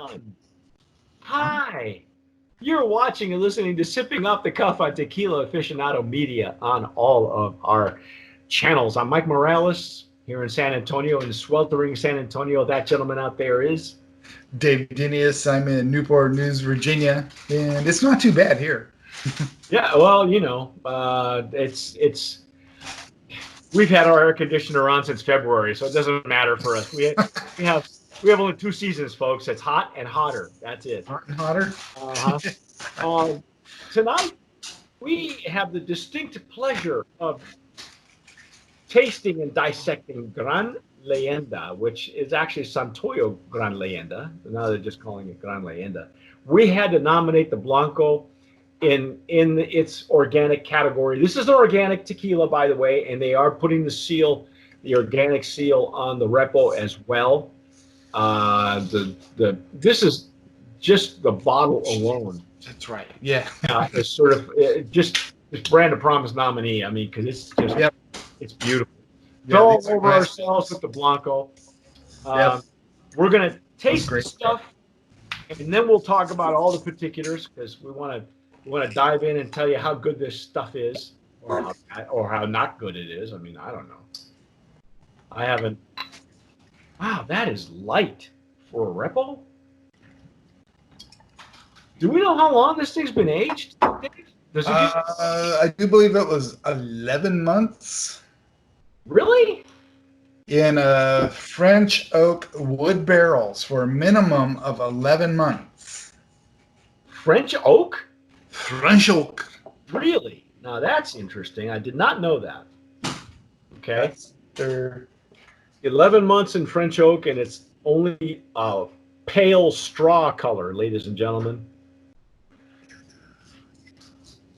everyone. Hi. You're watching and listening to Sipping Off the Cuff on Tequila Aficionado Media on all of our channels. I'm Mike Morales here in San Antonio, in sweltering San Antonio. That gentleman out there is Dave Dinius. I'm in Newport News, Virginia, and it's not too bad here. Yeah, well, it's we've had our air conditioner on since February, so it doesn't matter for us. We have only 2 seasons, folks. It's hot and hotter. That's it. Hot and hotter. Tonight we have the distinct pleasure of tasting and dissecting Gran Leyenda, which is actually Santoyo Gran Leyenda. Now they're just calling it Gran Leyenda. We had to nominate the Blanco in its organic category. This is an organic tequila, by the way, and they are putting the organic seal on the Repo as well. This is just the bottle alone. That's right. Yeah. It's sort of just brand of promise nominee. I mean, because it's just it's beautiful. Go all over ourselves with the Blanco. We're gonna taste the stuff, and then we'll talk about all the particulars because we want to dive in and tell you how good this stuff is, or how not good it is. I mean, I don't know. I haven't. Wow, that is light for a Repo. Do we know how long this thing's been aged? I do believe it was 11 months. Really? In French oak wood barrels for a minimum of 11 months. French oak? French oak. Really? Now that's interesting. I did not know that. Okay. They're 11 months in French oak, and it's only a pale straw color, ladies and gentlemen.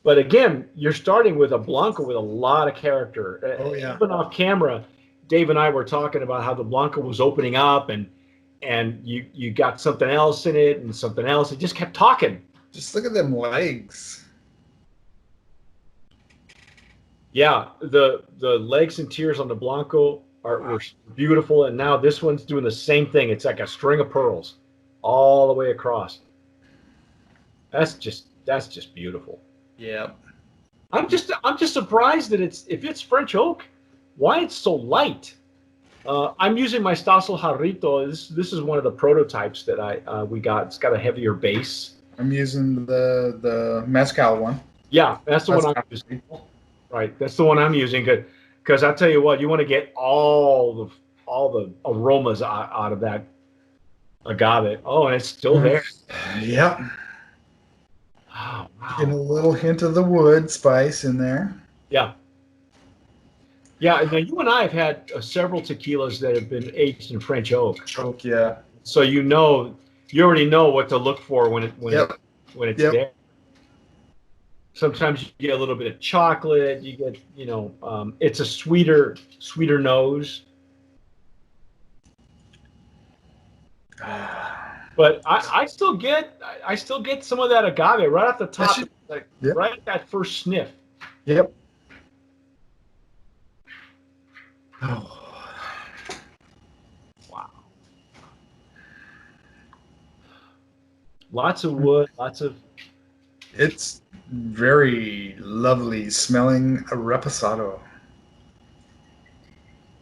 But again, you're starting with a Blanco with a lot of character. Oh, yeah. Even off camera, Dave and I were talking about how the Blanco was opening up, and you got something else in it and something else. It just kept talking. Just look at them legs. Yeah, the legs and tears on the Blanco were beautiful, and now this one's doing the same thing. It's like a string of pearls all the way across. That's just beautiful. Yeah. I'm just surprised that if it's French oak, why it's so light. I'm using my Stasel Jarrito. This is one of the prototypes that we got. It's got a heavier base. I'm using the Mezcal one. Yeah, that's the one I'm using. Right, that's the one I'm using. Because I'll tell you what, you want to get all the aromas out of that agave. Oh, and it's still there. Yep. Oh, wow. Getting a little hint of the wood spice in there. Yeah. Yeah, now you and I have had several tequilas that have been aged in French oak. Oak, yeah. So you already know what to look for when it's there. Sometimes you get a little bit of chocolate. You get, it's a sweeter nose. But I still get some of that agave right off the top, right at that first sniff. Yep. Oh. Wow. Lots of wood, It's very lovely smelling reposado.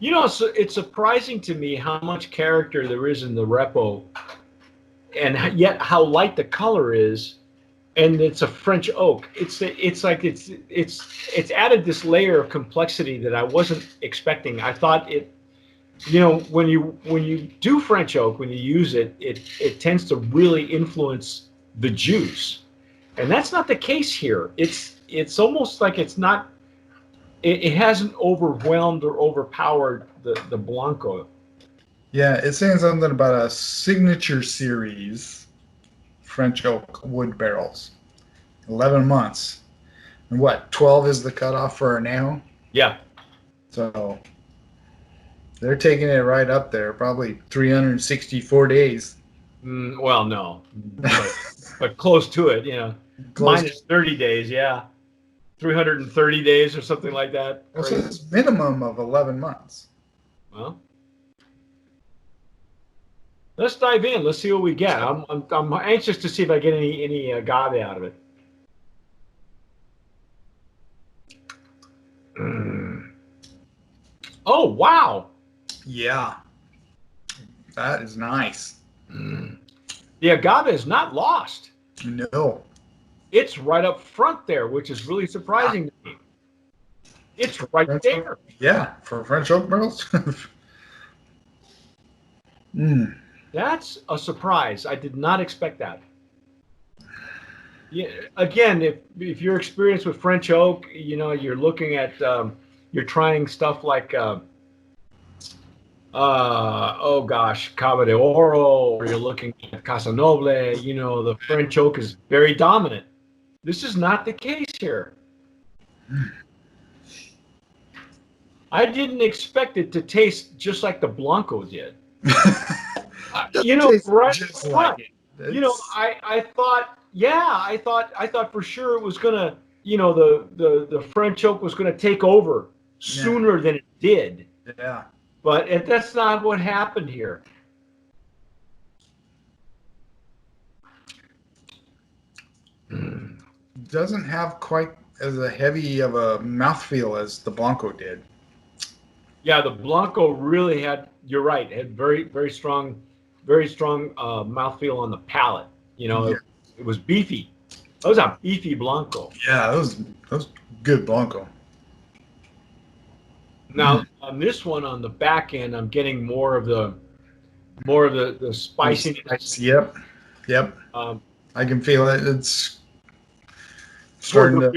It's surprising to me how much character there is in the Repo, and yet how light the color is, and it's a French oak. It's added this layer of complexity that I wasn't expecting. I thought when you do French oak, when you use it, it tends to really influence the juice. And that's not the case here. It's almost like it's not. It hasn't overwhelmed or overpowered the Blanco. Yeah, it's saying something about a signature series French oak wood barrels. 11 months. And what, 12 is the cutoff for now? Yeah. So they're taking it right up there, probably 364 days. Well, no. But close to it, minus 30 days, yeah. 330 days or something like that. So it's minimum of 11 months. Well, Let's dive in. Let's see what we get. I'm anxious to see if I get any agave out of it. Oh wow! Yeah, that is nice. The agave is not lost. No, It's right up front there, which is really surprising to me. It's right French there. Yeah, for French oak barrels. That's a surprise. I did not expect that. Yeah, again, if you're experienced with French oak, you're looking at you're trying stuff like oh gosh, Cava de Oro, or you're looking at Casa Noble. The French oak is very dominant. This is not the case here. I didn't expect it to taste just like the Blanco did. Right? Just like it. I thought, I thought for sure it was gonna, the French oak was gonna take over sooner than it did. Yeah. But that's not what happened here. Doesn't have quite as a heavy of a mouthfeel as the Blanco did. Yeah, the Blanco really had. You're right. Had very strong mouthfeel on the palate. It was beefy. That was a beefy Blanco. Yeah, that was good Blanco. Now on this one on the back end, I'm getting more of the spiciness. Yep. I can feel it. It's starting to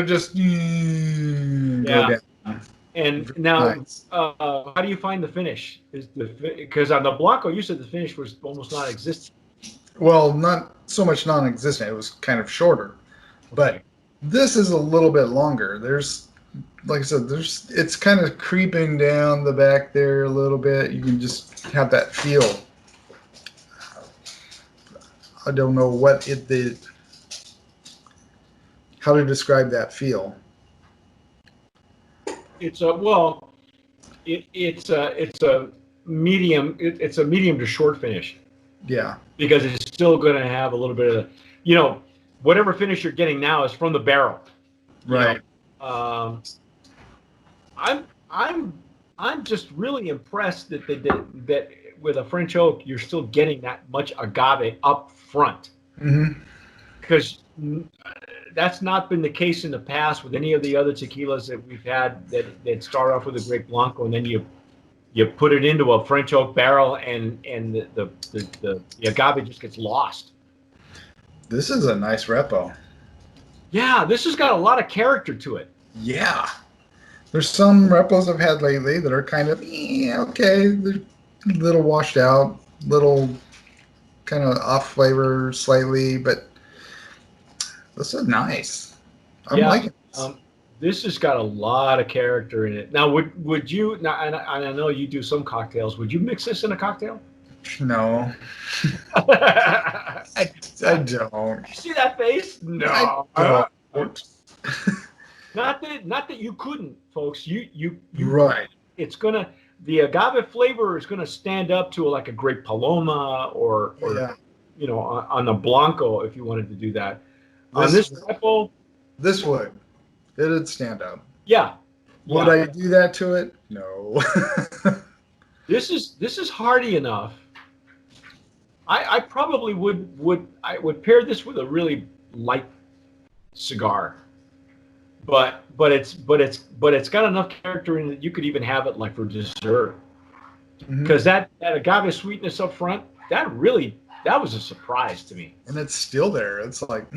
just go down. And now, nice. How do you find the finish? Because on the Blanco, you said the finish was almost non-existent. Well, not so much non-existent. It was kind of shorter, but this is a little bit longer. There's, like I said, it's kind of creeping down the back there a little bit. You can just have that feel. I don't know how to describe that feel. It's a medium. It's a medium to short finish. Yeah. Because it's still going to have a little bit of, whatever finish you're getting now is from the barrel. Right. I'm just really impressed that that with a French oak you're still getting that much agave up front. Because that's not been the case in the past with any of the other tequilas that we've had that start off with a great Blanco and then you put it into a French oak barrel and the agave just gets lost. This is a nice repo. Yeah, this has got a lot of character to it. Yeah. There's some repos I've had lately that are kind of, okay, they're a little washed out, little kind of off flavor slightly, but this is nice. I'm liking this. This has got a lot of character in it. Now, would you? Now, and I know you do some cocktails. Would you mix this in a cocktail? No, I don't. You see that face? No, I don't. Not that you couldn't, folks. You right. It's gonna the agave flavor is gonna stand up to like a grape paloma or on the Blanco if you wanted to do that. On this rifle, this would. It'd stand up. Yeah. Would I do that to it? No. This is hearty enough. I probably would pair this with a really light cigar. But it's got enough character in it that you could even have it like for dessert. Because that agave sweetness up front, that was a surprise to me. And it's still there. It's like,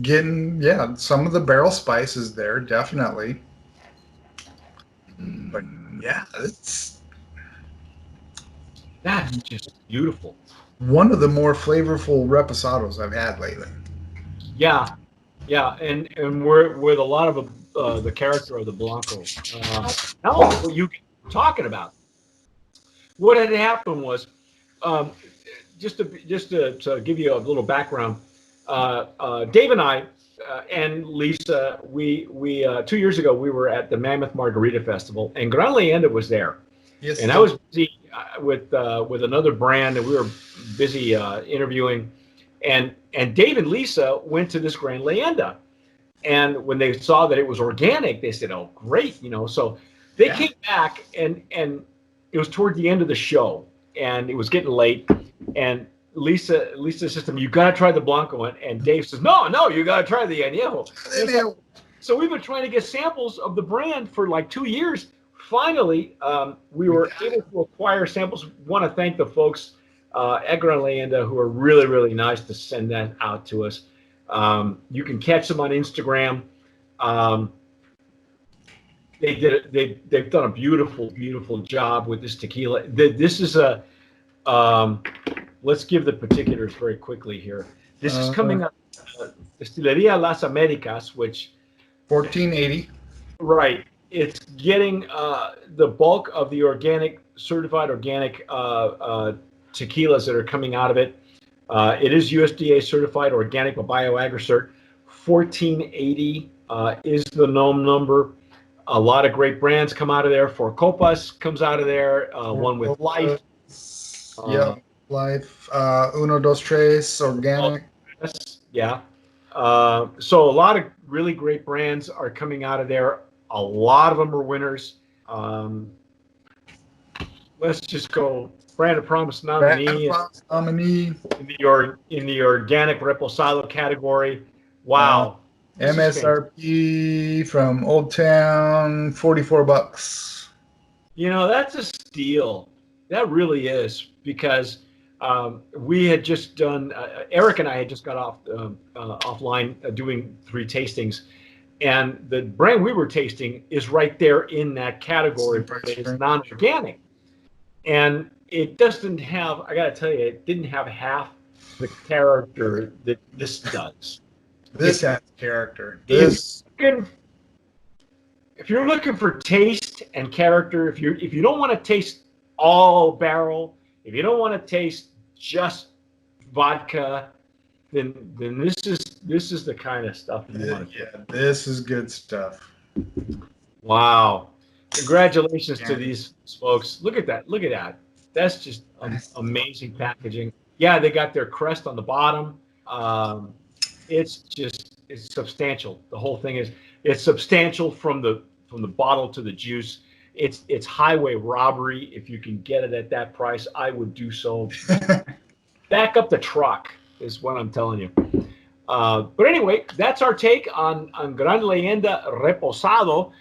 getting some of the barrel spice is there, definitely. But that's just beautiful. One of the more flavorful reposados I've had lately. Yeah, and we're with a lot of the character of the Blanco. Now, what you talking about? What had happened was, just to give you a little background. Dave and I and Lisa, we 2 years ago we were at the Mammoth Margarita Festival, and Gran Leyenda was there. Yes. And I was busy with another brand, and we were busy interviewing. And Dave and Lisa went to this Grand Leyenda. And when they saw that it was organic, they said, "Oh, great!" So they came back, and it was toward the end of the show, and it was getting late. And Lisa says to me, "You got to try the Blanco one." And Dave says, "No, you got to try the Añejo." So we've been trying to get samples of the brand for like 2 years. Finally, we were able to acquire samples. Want to thank the folks at Gran Leyenda who are really, really nice to send that out to us. You can catch them on Instagram. They've done a beautiful, beautiful job with this tequila. This is a let's give the particulars very quickly here. This is coming up Destilería Las Americas, which 1480. Right. It's getting the bulk of the certified organic tequilas that are coming out of it. It is USDA certified organic by BioAgricert. 1480 is the NOM number. A lot of great brands come out of there. Four Copas comes out of there. One with Life. Life. Uno, dos, tres, organic. Yeah. So a lot of really great brands are coming out of there. A lot of them are winners. Let's just go. Brand of Promise nominee in the organic reposado category. Wow. MSRP from Old Town, $44. That's a steal. That really is, because we had just done. Eric and I had just got offline doing 3 tastings, and the brand we were tasting is right there in that category. It's non-organic, and it doesn't have. I got to tell you, it didn't have half the character that this does. This has character. If you're looking for taste and character, if you don't want to taste all barrel, if you don't want to taste just vodka, then this is the kind of stuff you want to. Yeah, this is good stuff. Wow! Congratulations to these folks. Look at that! Look at that! That's just amazing packaging. Yeah, they got their crest on the bottom. It's substantial. The whole thing it's substantial from the bottle to the juice. It's highway robbery. If you can get it at that price, I would do so. Back up the truck is what I'm telling you. But anyway, that's our take on Gran Leyenda Reposado.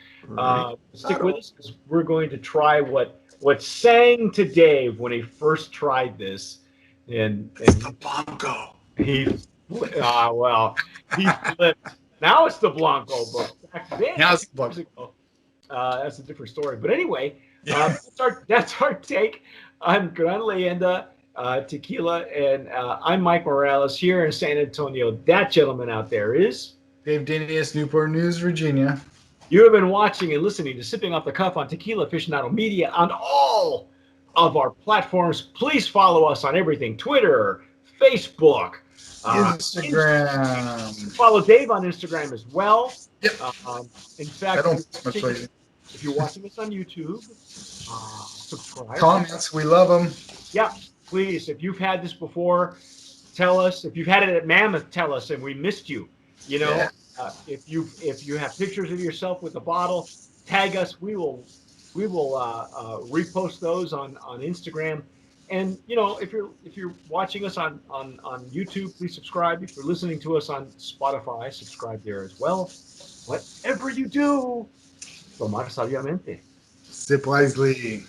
Stick with us, because we're going to try what sang to Dave when he first tried this. And the Blanco. He flipped. Now it's the Blanco, but back then, now it's the Blanco. That's a different story. But anyway, that's our take on Gran Leyenda Tequila. And I'm Mike Morales here in San Antonio. That gentleman out there is Dave Dinius, Newport News, Virginia. You have been watching and listening to Sipping Off the Cuff on Tequila Aficionado Media on all of our platforms. Please follow us on everything: Twitter, Facebook, Instagram. Follow Dave on Instagram as well. Yep. In fact, if you're watching us on YouTube, subscribe. Comments, we love them. Yeah, please. If you've had this before, tell us. If you've had it at Mammoth, tell us, and we missed you. Yeah. If you have pictures of yourself with the bottle, tag us. We will repost those on Instagram. And if you're watching us on YouTube, please subscribe. If you're listening to us on Spotify, subscribe there as well. Whatever you do, tomar sabiamente. Sip wisely.